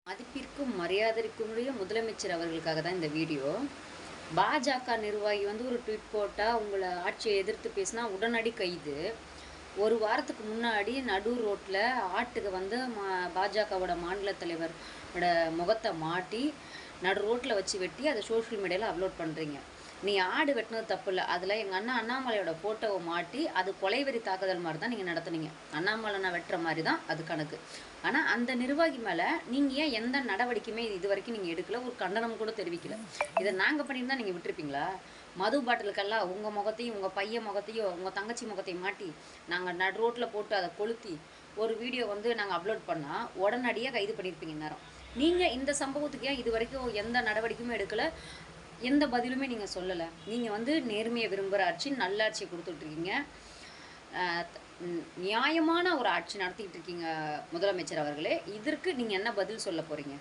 மதிப்பிற்கும் மரியாதைக்குரிய முதலமைச்சர் அவர்களுக்காக தான் இந்த வீடியோ. பாஜக நிர்வாகி வந்து ஒரு ட்வீட் போட்டால் உங்களை ஆட்சியை எதிர்த்து பேசினா உடனடி கைது. ஒரு வாரத்துக்கு முன்னாடி நடு ரோட்டில் ஆட்டுக்கு வந்து பாஜகவோட மாநில தலைவரோட முகத்தை மாட்டி நடு ரோட்டில் வச்சு வெட்டி அதை சோஷியல் மீடியாவில் அப்லோட் பண்ணுறீங்க. நீ ஆடு வெட்டினது தப்பு இல்லை, அதில் எங்கள் அண்ணா அண்ணாமலையோட ஃபோட்டோவை மாட்டி அது கொலைவெறி தாக்குதல் மாதிரி தான் நீங்கள் நடத்துனீங்க. அண்ணாமலை நான் வெட்டுற மாதிரி தான் அது கணக்கு. ஆனால் அந்த நிர்வாகி மேலே நீங்கள் ஏன் எந்த நடவடிக்கையுமே இது வரைக்கும் நீங்கள் எடுக்கல, ஒரு கண்டனம் கூட தெரிவிக்கல. இதை நாங்கள் பண்ணியிருந்தால் நீங்கள் விட்டுருப்பீங்களா? மது பாட்டிலுக்கெல்லாம் உங்கள் முகத்தையும் உங்கள் பையன் முகத்தையும் உங்கள் தங்கச்சி முகத்தையும் மாட்டி நாங்கள் நடு ரோட்டில் போட்டு அதை கொளுத்தி ஒரு வீடியோ வந்து நாங்கள் அப்லோட் பண்ணால் உடனடியாக கைது பண்ணியிருப்பீங்க நேரம். நீங்கள் இந்த சம்பவத்துக்கு ஏன் இது வரைக்கும் எந்த நடவடிக்கையுமே எடுக்கலை, எந்த பதிலுமே நீங்கள் சொல்லலை? நீங்கள் வந்து நேர்மையை விரும்புகிற ஆட்சி, நல்ல ஆட்சியை கொடுத்துட்ருக்கீங்க, நியாயமான ஒரு ஆட்சி நடத்திக்கிட்டு இருக்கீங்க முதலமைச்சர் அவர்களே. இதற்கு நீங்கள் என்ன பதில் சொல்ல போகிறீங்க?